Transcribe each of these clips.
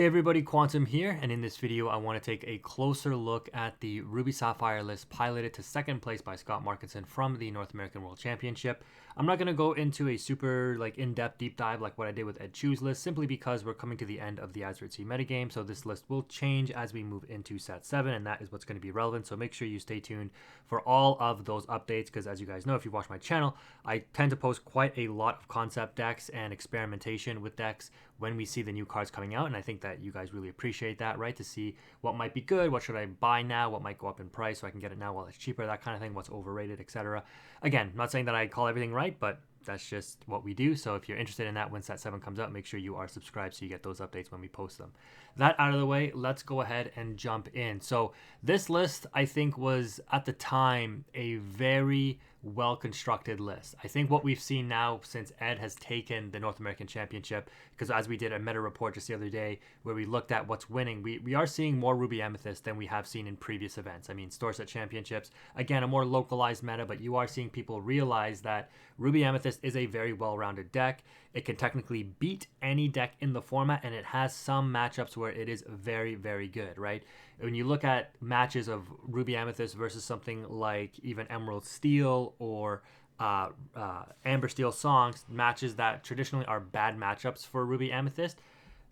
Hey everybody, Quantum here, and in this video I want to take a closer look at the Ruby Sapphire list piloted to second place by Scott Markeson from the North American World Championship. I'm not going to go into a super in-depth deep dive like what I did with Ed Chu's list, simply because we're coming to the end of the Azure Sea metagame, so this list will change as we move into set 7, and that is what's going to be relevant, so make sure you stay tuned for all of those updates, because as you guys know, if you watch my channel, I tend to post quite a lot of concept decks and experimentation with decks when we see the new cards coming out, and I think that you guys really appreciate that, right? To see what might be good, what should I buy now, what might go up in price so I can get it now while it's cheaper, that kind of thing, what's overrated, etc. Again, not saying that I call everything right, but that's just what we do. So if you're interested in that when set 7 comes out, make sure you are subscribed so you get those updates when we post them. That out of the way, let's go ahead and jump in. So this list, I think, was at the time a very well-constructed list. I think what we've seen now since Ed has taken the North American Championship, because as we did a meta report just the other day where we looked at what's winning, we are seeing more Ruby Amethyst than we have seen in previous events. I mean, store set championships, again, a more localized meta, but you are seeing people realize that Ruby Amethyst is a very well-rounded deck. It can technically beat any deck in the format, and it has some matchups where it is very, very good, right? When you look at matches of Ruby Amethyst versus something like even Emerald Steel or Amber Steel Songs, matches that traditionally are bad matchups for Ruby Amethyst,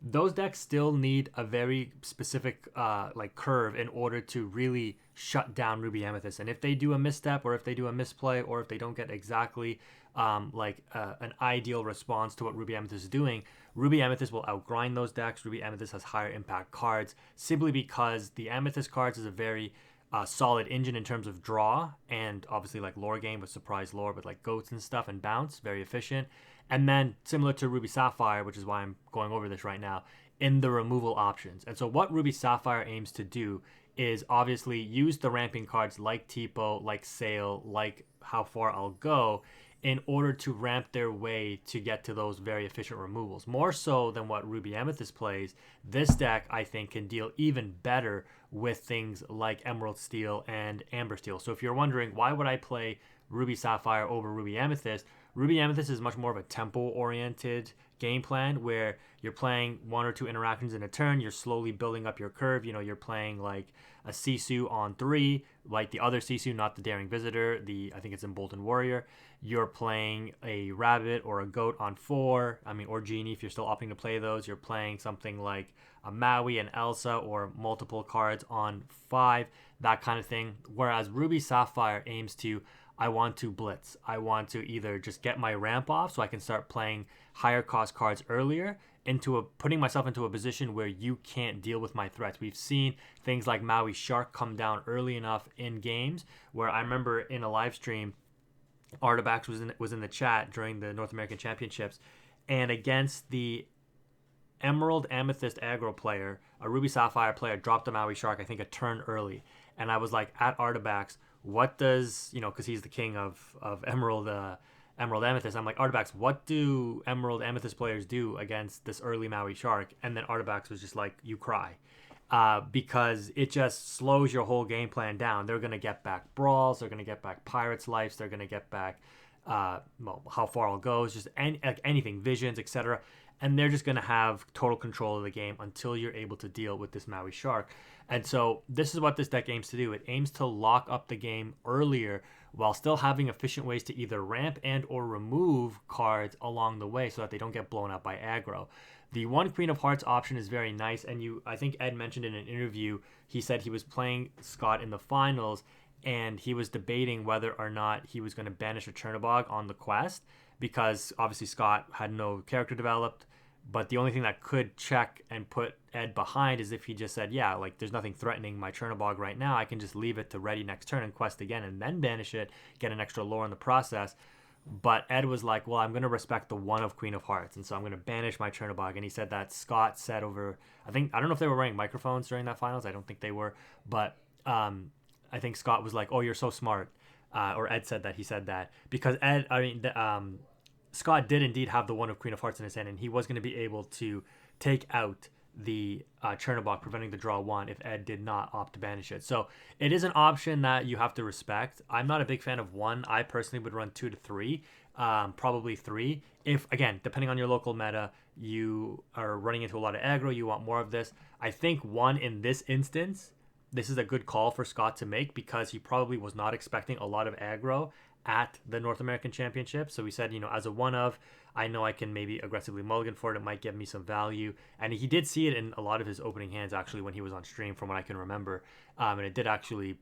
those decks still need a very specific curve in order to really shut down Ruby Amethyst. And if they do a misstep, or if they do a misplay, or if they don't get exactly an ideal response to what Ruby Amethyst is doing, Ruby Amethyst will outgrind those decks. Ruby Amethyst has higher impact cards simply because the Amethyst cards is a very solid engine in terms of draw, and obviously like lore game with surprise lore with like goats and stuff and bounce, very efficient. And then similar to Ruby Sapphire, which is why I'm going over this right now, in the removal options. And so what Ruby Sapphire aims to do is obviously use the ramping cards like Tipo, like Sail, like How Far I'll Go, in order to ramp their way to get to those very efficient removals. More so than what Ruby Amethyst plays, this deck, I think, can deal even better with things like Emerald Steel and Amber Steel. So if you're wondering, why would I play Ruby Sapphire over Ruby Amethyst? Ruby Amethyst is much more of a tempo-oriented game plan where you're playing one or two interactions in a turn, you're slowly building up your curve. You know, you're playing like a Sisu on 3, like the other Sisu, not the Daring Visitor, I think it's Emboldened Warrior. You're playing a Rabbit or a Goat on 4, or Genie if you're still opting to play those. You're playing something like a Maui and Elsa or multiple cards on 5, that kind of thing. Whereas Ruby Sapphire aims to, I want to blitz. I want to either just get my ramp off so I can start playing higher cost cards earlier, putting myself into a position where you can't deal with my threats. We've seen things like Maui Shark come down early enough in games where I remember in a live stream, Artabax was in the chat during the North American Championships, and against the Emerald Amethyst aggro player, a Ruby Sapphire player dropped a Maui Shark, I think a turn early, and I was like, at Artabax, what does, because he's the king of Emerald Amethyst, I'm like, Artabax, what do Emerald Amethyst players do against this early Maui Shark? And then Artabax was just like, you cry. Because it just slows your whole game plan down. They're going to get back Brawls, they're going to get back Pirates' Lives, they're going to get back How Far I'll Go, just anything, Visions, etc. And they're just going to have total control of the game until you're able to deal with this Maui Shark. And so this is what this deck aims to do. It aims to lock up the game earlier while still having efficient ways to either ramp and or remove cards along the way so that they don't get blown up by aggro. The one Queen of Hearts option is very nice, and I think Ed mentioned in an interview, he said he was playing Scott in the finals, and he was debating whether or not he was going to banish a Chernobog on the quest, because obviously Scott had no character developed, but the only thing that could check and put Ed behind is if he just said, yeah, like there's nothing threatening my Chernobog right now, I can just leave it to ready next turn and quest again and then banish it, get an extra lore in the process. But Ed was like, well, I'm going to respect the one of Queen of Hearts, and so I'm going to banish my Chernobog. And he said that Scott said over, I don't know if they were wearing microphones during that finals. I don't think they were. But I think Scott was like, oh, you're so smart. Or Ed said that. He said that. Because Scott did indeed have the one of Queen of Hearts in his hand, and he was going to be able to take out the Chernobog, preventing the draw 1 if Ed did not opt to banish it. So it is an option that you have to respect. I'm not a big fan of 1. I personally would run 2 to 3. probably 3. If, again, depending on your local meta, you are running into a lot of aggro, you want more of this. I think 1 in this instance, this is a good call for Scott to make because he probably was not expecting a lot of aggro at the North American Championship. So we said, as a 1 of, I know I can maybe aggressively mulligan for it. It might give me some value. And he did see it in a lot of his opening hands, actually, when he was on stream, from what I can remember. And it did actually,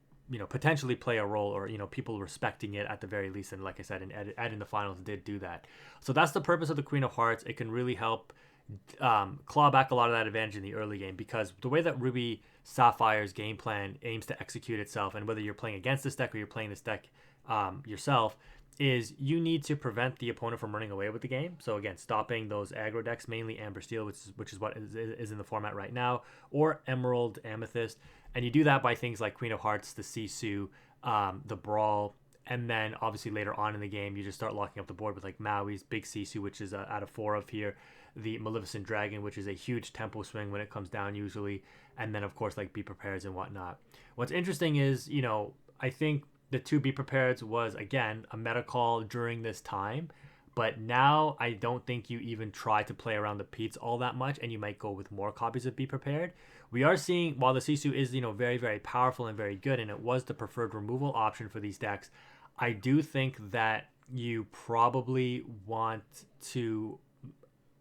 potentially play a role, or, people respecting it at the very least. And like I said, Ed in the finals did do that. So that's the purpose of the Queen of Hearts. It can really help claw back a lot of that advantage in the early game, because the way that Ruby Sapphire's game plan aims to execute itself, and whether you're playing against this deck or you're playing this deck yourself, is you need to prevent the opponent from running away with the game. So again, stopping those aggro decks, mainly Amber Steel, which is what is in the format right now, or Emerald, Amethyst. And you do that by things like Queen of Hearts, the Sisu, the Brawl, and then obviously later on in the game, you just start locking up the board with like Maui's, Big Sisu, which is out of 4 of here, the Maleficent Dragon, which is a huge tempo swing when it comes down usually, and then of course like Be Prepared and whatnot. What's interesting is, I think the 2 Be Prepared was, again, a meta call during this time, but now I don't think you even try to play around the Peats all that much, and you might go with more copies of Be Prepared. We are seeing, while the Sisu is, very, very powerful and very good, and it was the preferred removal option for these decks, I do think that you probably want to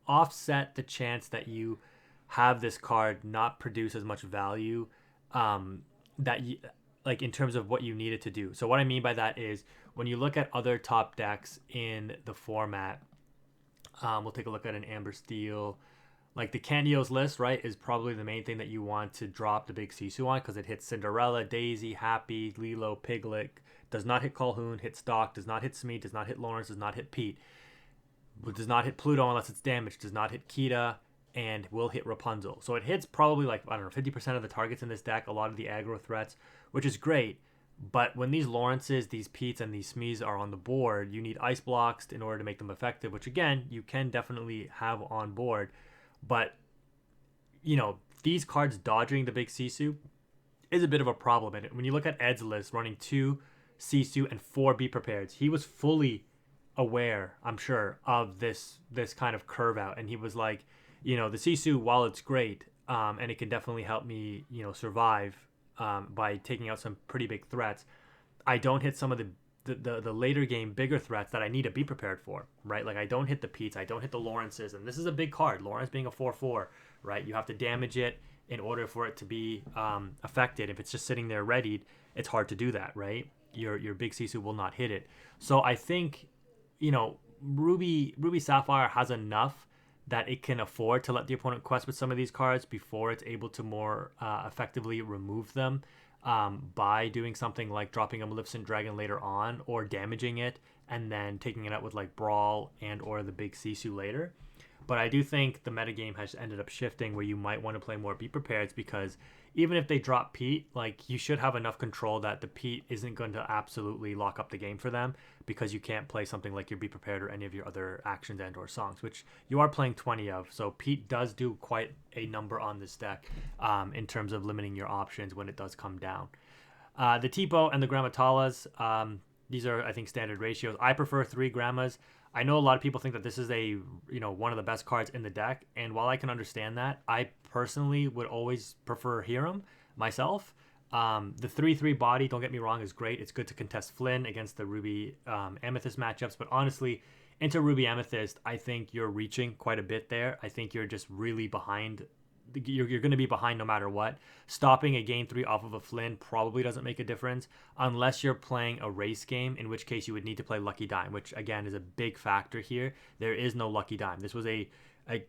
offset the chance that you have this card not produce as much value that you, like, in terms of what you need it to do. So what I mean by that is, when you look at other top decks in the format, we'll take a look at an Amber Steel. Like the Candios list, right, is probably the main thing that you want to drop the Big Sisu on, because it hits Cinderella, Daisy, Happy, Lilo, Piglet, does not hit Calhoun, hits Doc, does not hit Smee, does not hit Lawrence, does not hit Pete, does not hit Pluto unless it's damaged, does not hit Kita, and will hit Rapunzel. So it hits probably, like, I don't know, 50% of the targets in this deck, a lot of the aggro threats, which is great. But when these Lawrences, these Petes, and these Smees are on the board, you need ice blocks in order to make them effective, which again, you can definitely have on board. But, these cards dodging the Big Sisu is a bit of a problem. And when you look at Ed's list, running 2 Sisu and 4 Be Prepared, he was fully aware, I'm sure, of this kind of curve out. And he was like, the Sisu, while it's great, and it can definitely help me, survive by taking out some pretty big threats, I don't hit some of the later game bigger threats that I need to be prepared for, right? Like, I don't hit the Petes, I don't hit the Lawrences, and this is a big card. Lawrence being a 4/4, right? You have to damage it in order for it to be affected. If it's just sitting there readied, it's hard to do that, right? Your Big Sisu will not hit it. So I think, Ruby Sapphire has enough that it can afford to let the opponent quest with some of these cards before it's able to more effectively remove them by doing something like dropping a Maleficent Dragon later on, or damaging it and then taking it out with like Brawl and or the Big Sisu later. But I do think the metagame has ended up shifting where you might want to play more Be Prepared, because even if they drop Pete, like, you should have enough control that the Pete isn't going to absolutely lock up the game for them, because you can't play something like your Be Prepared or any of your other actions and or songs, which you are playing 20 of. So Pete does do quite a number on this deck in terms of limiting your options when it does come down. The Tipo and the Grammatalas, these are, I think, standard ratios. I prefer 3 Grammas. I know a lot of people think that this is one of the best cards in the deck, and while I can understand that, I personally would always prefer Hiram myself. The 3/3 body, don't get me wrong, is great. It's good to contest Flynn against the Ruby Amethyst matchups, but honestly, into Ruby Amethyst, I think you're reaching quite a bit there. I think you're just really behind. You're going to be behind no matter what. Stopping a game 3 off of a Flynn probably doesn't make a difference unless you're playing a race game, in which case you would need to play Lucky Dime, which again is a big factor here. There is no Lucky Dime. This was a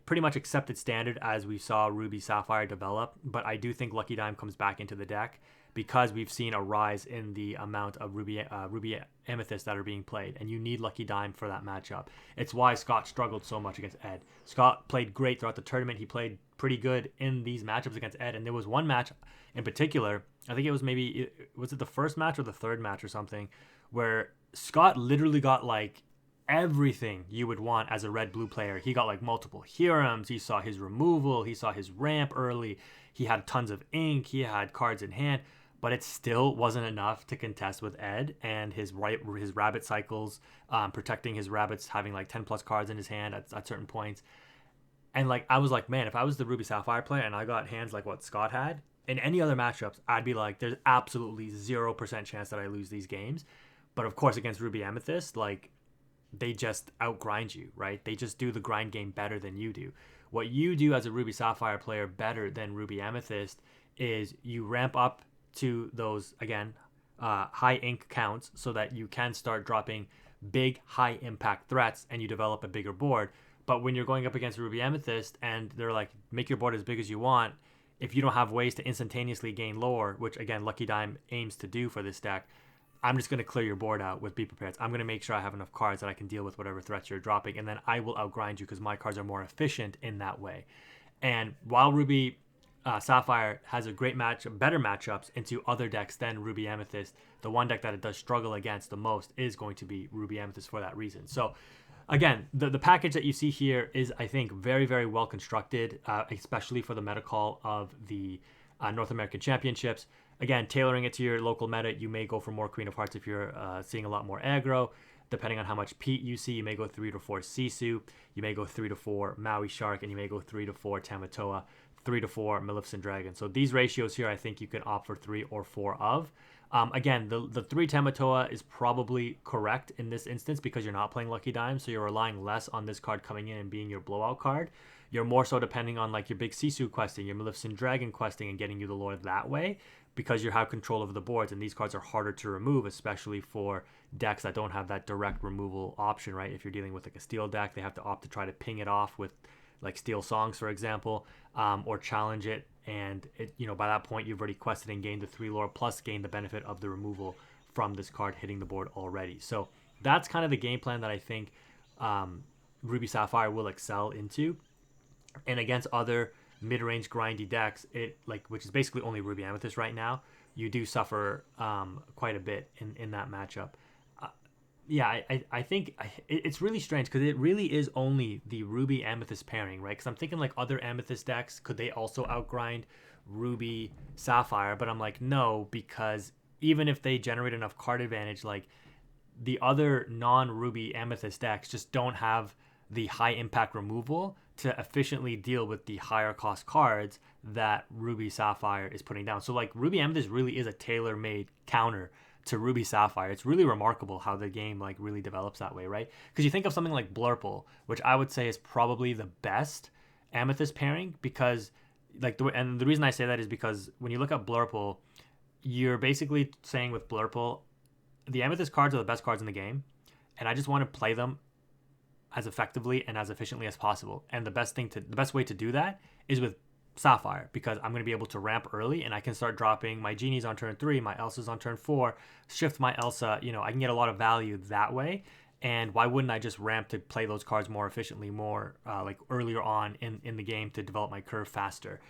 pretty much accepted standard as we saw Ruby Sapphire develop, but I do think Lucky Dime comes back into the deck because we've seen a rise in the amount of Ruby Amethyst that are being played, and you need Lucky Dime for that matchup. It's why Scott struggled so much against Ed. Scott played great throughout the tournament. He played pretty good in these matchups against Ed, and there was one match in particular, I think it was was it the first match or the third match or something, where Scott literally got like everything you would want as a red-blue player. He got like multiple Hirams, he saw his removal, he saw his ramp early, he had tons of ink, he had cards in hand, but it still wasn't enough to contest with Ed and his rabbit cycles, protecting his rabbits, having like 10 plus cards in his hand at certain points. And like I was like, man, if I was the Ruby Sapphire player and I got hands like what Scott had in any other matchups, I'd be like, there's absolutely 0% chance that I lose these games. But of course, against Ruby Amethyst, like they just outgrind you, right? They just do the grind game better than you do. What you do as a Ruby Sapphire player better than Ruby Amethyst is you ramp up to those, again, high ink counts so that you can start dropping big, high impact threats and you develop a bigger board. But when you're going up against Ruby Amethyst and they're like, make your board as big as you want, if you don't have ways to instantaneously gain lore, which again, Lucky Dime aims to do for this deck, I'm just going to clear your board out with Be Prepared. I'm going to make sure I have enough cards that I can deal with whatever threats you're dropping, and then I will outgrind you because my cards are more efficient in that way. And while Ruby Sapphire has a great better matchups into other decks than Ruby Amethyst, the one deck that it does struggle against the most is going to be Ruby Amethyst for that reason. So again, the package that you see here is, I think, very, very well constructed, especially for the meta call of the North American Championships. Again, tailoring it to your local meta, you may go for more Queen of Hearts if you're seeing a lot more aggro. Depending on how much Pete you see, you may go 3 to 4 Sisu, you may go 3 to 4 Maui Shark, and you may go 3 to 4 Tamatoa, 3 to 4 Maleficent Dragon. So these ratios here, I think you can opt for 3 or 4 of. Again, the 3 Tamatoa is probably correct in this instance because you're not playing Lucky Dime, so you're relying less on this card coming in and being your blowout card. You're more so depending on like your big Sisu questing, your Maleficent Dragon questing, and getting you the lore that way because you have control over the boards, and these cards are harder to remove, especially for decks that don't have that direct removal option, right? If you're dealing with like a steel deck, they have to opt to try to ping it off with like Steel Songs, for example, or challenge it. And it, by that point, you've already quested and gained the 3 lore, plus gained the benefit of the removal from this card hitting the board already. So that's kind of the game plan that I think Ruby Sapphire will excel into. And against other mid-range grindy decks, which is basically only Ruby Amethyst right now, you do suffer quite a bit in that matchup. I think it's really strange because it really is only the Ruby Amethyst pairing, right? Because I'm thinking like other Amethyst decks, could they also outgrind Ruby Sapphire? But I'm like, no, because even if they generate enough card advantage, like the other non-Ruby Amethyst decks just don't have the high impact removal to efficiently deal with the higher cost cards that Ruby Sapphire is putting down. So like Ruby Amethyst really is a tailor-made counter to Ruby Sapphire. It's really remarkable how the game like really develops that way, right? Because you think of something like Blurple, which I would say is probably the best Amethyst pairing, because and the reason I say that is because when you look at Blurple, you're basically saying with Blurple, the Amethyst cards are the best cards in the game, and I just want to play them as effectively and as efficiently as possible. And the best way to do that is with Sapphire, because I'm going to be able to ramp early and I can start dropping my genies on turn 3, my Elsas on turn 4, shift my Elsa. I can get a lot of value that way. And why wouldn't I just ramp to play those cards more efficiently, more like earlier on in the game to develop my curve faster?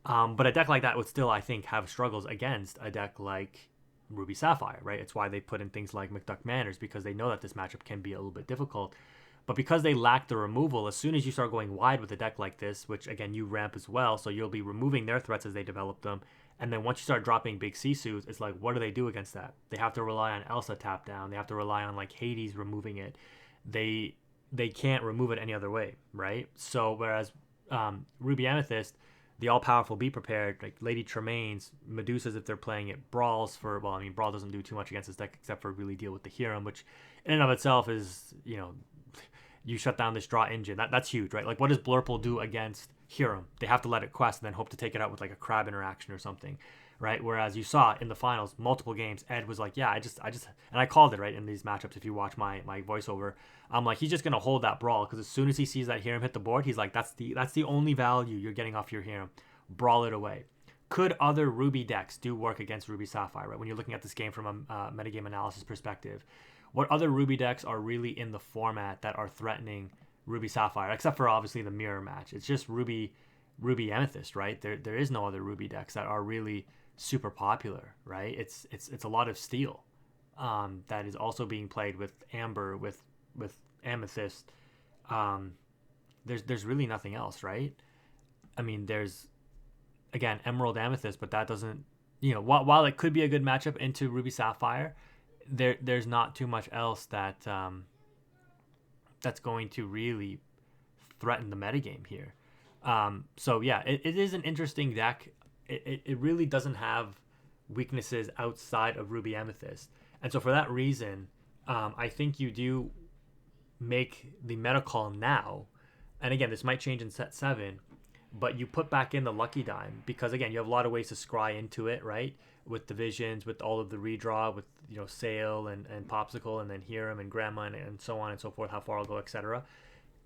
But a deck like that would still, I think, have struggles against a deck like Ruby Sapphire, right? It's why they put in things like McDuck Manors, because they know that this matchup can be a little bit difficult. But because they lack the removal, as soon as you start going wide with a deck like this, which again you ramp as well, so you'll be removing their threats as they develop them. And then once you start dropping big Sisus, it's like, what do they do against that? They have to rely on Elsa tap down. They have to rely on like Hades removing it. They can't remove it any other way, right? So whereas Ruby Amethyst, the all-powerful Be Prepared, like Lady Tremaine's, Medusas if they're playing it, Brawls for, Brawl doesn't do too much against this deck except for really deal with the Hiram, which in and of itself is, you shut down this draw engine. That's huge, right? Like, what does Blurple do against Hiram? They have to let it quest and then hope to take it out with like a crab interaction or something, right? Whereas you saw in the finals, multiple games, Ed was like, yeah, I just, and I called it, right, in these matchups. If you watch my voiceover, I'm like, he's just gonna hold that Brawl, because as soon as he sees that Hiram hit the board, he's like, that's the only value you're getting off your Hiram. Brawl it away. Could other Ruby decks do work against Ruby Sapphire, right? When you're looking at this game from a metagame analysis perspective, what other Ruby decks are really in the format that are threatening Ruby Sapphire, except for obviously the mirror match? It's just Ruby Amethyst, right? There is no other Ruby decks that are really super popular, right? It's a lot of steel that is also being played with Amber, with Amethyst. There's really nothing else, right? I mean, there's again Emerald Amethyst, but that doesn't while it could be a good matchup into Ruby Sapphire, there's not too much else that that's going to really threaten the metagame here. So yeah, it is an interesting deck. It really doesn't have weaknesses outside of Ruby Amethyst, and so for that reason, I think you do make the meta call now. And again, this might change in set 7, but you put back in the Lucky Dime because again, you have a lot of ways to scry into it, right? With divisions, with all of the redraw, with Sail and Popsicle, and then Hiram and Grandma, and so on and so forth, how far I'll go, etc.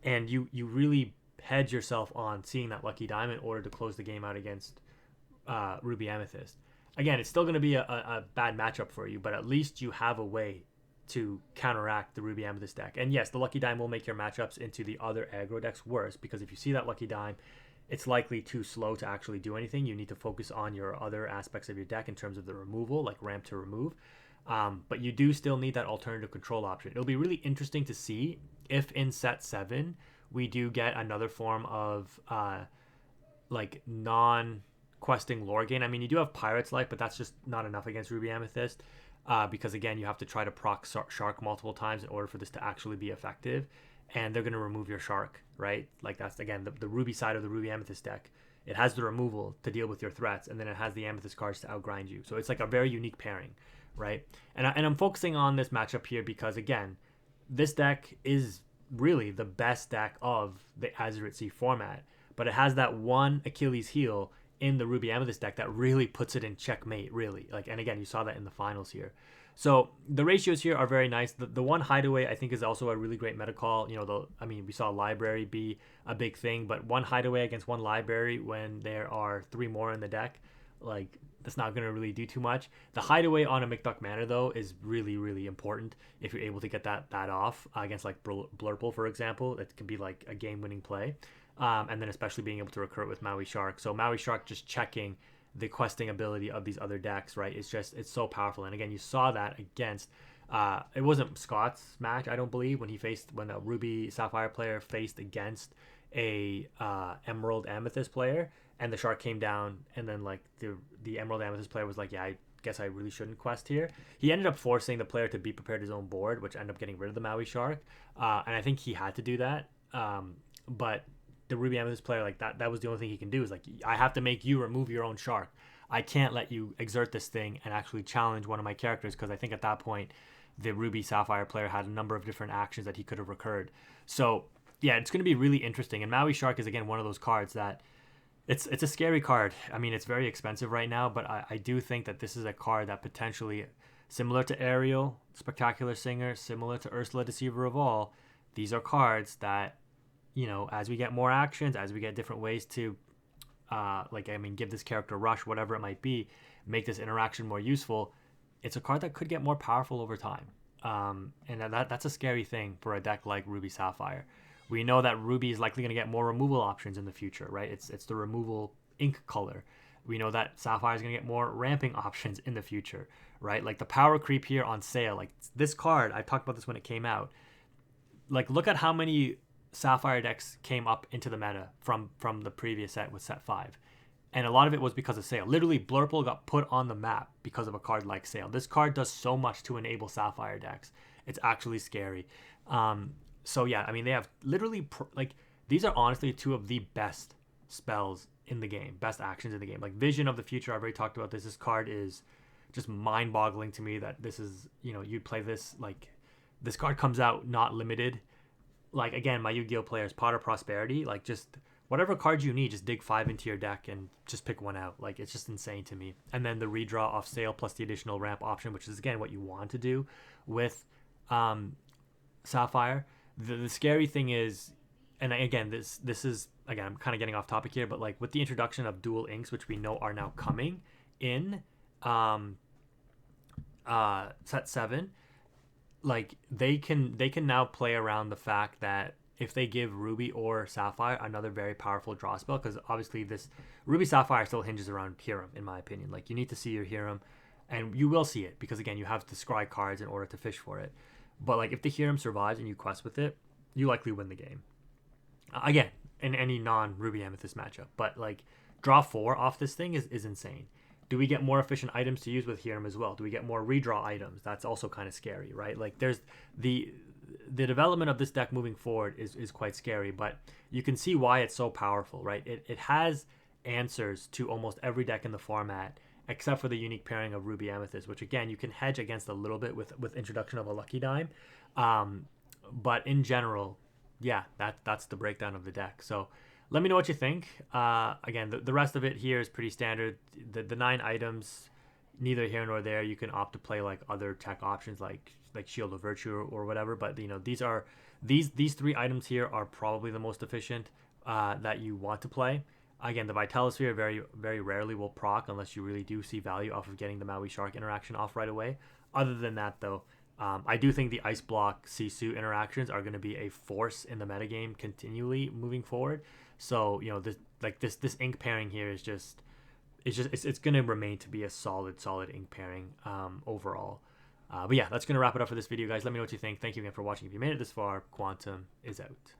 And you really hedge yourself on seeing that Lucky Dime in order to close the game out against Ruby Amethyst. Again, it's still going to be a bad matchup for you, but at least you have a way to counteract the Ruby Amethyst deck. And yes, the Lucky Dime will make your matchups into the other aggro decks worse, because if you see that Lucky Dime, it's likely too slow to actually do anything. You need to focus on your other aspects of your deck in terms of the removal, like ramp to remove. But you do still need that alternative control option. It'll be really interesting to see if in set 7 we do get another form of like non-questing Lorcana. I mean, you do have Pirate's Life, but that's just not enough against Ruby Amethyst. Because again, you have to try to proc Shark multiple times in order for this to actually be effective, and they're going to remove your Shark, right? Like that's again the Ruby side of the Ruby Amethyst deck. It has the removal to deal with your threats, and then it has the Amethyst cards to outgrind you. So it's like a very unique pairing, right? And I'm focusing on this matchup here because again, this deck is really the best deck of the Azuret Sea format, but it has that one Achilles heel in the Ruby Amethyst deck that really puts it in checkmate, really. And again, you saw that in the finals here. So the ratios here are very nice. The one hideaway I think is also a really great meta call. We saw library be a big thing, but one hideaway against one library when there are 3 more in the deck, that's not going to really do too much. The hideaway on a McDuck Manor, though, is really, really important if you're able to get that off against Blurple, for example. It can be like a game-winning play. And then especially being able to recur it with Maui Shark. So Maui Shark just checking the questing ability of these other decks, right? It's so powerful. And again, you saw that against it wasn't Scott's match, I don't believe, when the Ruby Sapphire player faced against a Emerald Amethyst player, and the Shark came down, and then the Emerald Amethyst player was like, yeah, I guess I really shouldn't quest here. He ended up forcing the player to be prepared his own board, which ended up getting rid of the Maui Shark. And I think he had to do that. But the Ruby Amethyst player, that was the only thing he can do, is I have to make you remove your own Shark. I can't let you exert this thing and actually challenge one of my characters, because I think at that point the Ruby Sapphire player had a number of different actions that he could have recurred. So yeah, it's going to be really interesting. And Maui Shark is again one of those cards that it's a scary card. I mean, it's very expensive right now, but I do think that this is a card that potentially, similar to Ariel, Spectacular Singer, similar to Ursula, Deceiver of All, these are cards that, as we get more actions, as we get different ways to, give this character rush, whatever it might be, make this interaction more useful, it's a card that could get more powerful over time. And that's a scary thing for a deck like Ruby Sapphire. We know that Ruby is likely going to get more removal options in the future, right? It's the removal ink color. We know that Sapphire is going to get more ramping options in the future, right? The power creep here on Sail, this card, I talked about this when it came out. Look at how many Sapphire decks came up into the meta from the previous set with set 5. And a lot of it was because of Sail. Literally, Blurple got put on the map because of a card like Sail. This card does so much to enable Sapphire decks. It's actually scary. So yeah, they have literally, these are honestly 2 of the best spells in the game, best actions in the game. Vision of the Future, I've already talked about this. This card is just mind-boggling to me that this is, you'd play this, this card comes out not limited. Again, my Yu-Gi-Oh players, Pot of Prosperity, just whatever cards you need, just dig 5 into your deck and just pick one out. It's just insane to me. And then the redraw off Sail plus the additional ramp option, which is again what you want to do with Sapphire. The scary thing is, and again, this is, again, I'm kind of getting off topic here, but with the introduction of dual inks, which we know are now coming in set 7, they can now play around the fact that if they give Ruby or Sapphire another very powerful draw spell, because obviously this Ruby Sapphire still hinges around Hiram, in my opinion. You need to see your Hiram, and you will see it, because again, you have to scry cards in order to fish for it. But if the Hiram survives and you quest with it, you likely win the game. Again, in any non-Ruby Amethyst matchup. But draw 4 off this thing is insane. Do we get more efficient items to use with Hiram as well? Do we get more redraw items? That's also kind of scary, right? Like there's the development of this deck moving forward is quite scary, but you can see why it's so powerful, right? It has answers to almost every deck in the format except for the unique pairing of Ruby Amethyst, which again you can hedge against a little bit with introduction of a Lucky Dime. But in general, yeah, that's the breakdown of the deck. So let me know what you think. Again, the rest of it here is pretty standard. The 9 items, neither here nor there. You can opt to play like other tech options like Shield of Virtue or whatever. But you know these 3 items here are probably the most efficient that you want to play. Again, the Vitalosphere very rarely will proc unless you really do see value off of getting the Maui Shark interaction off right away. Other than that, though, I do think the Ice Block Sisu interactions are going to be a force in the metagame continually moving forward. So you know this ink pairing here is it's going to remain to be a solid ink pairing overall. But yeah, that's going to wrap it up for this video, guys. Let me know what you think. Thank you again for watching. If you made it this far, Quantum is out.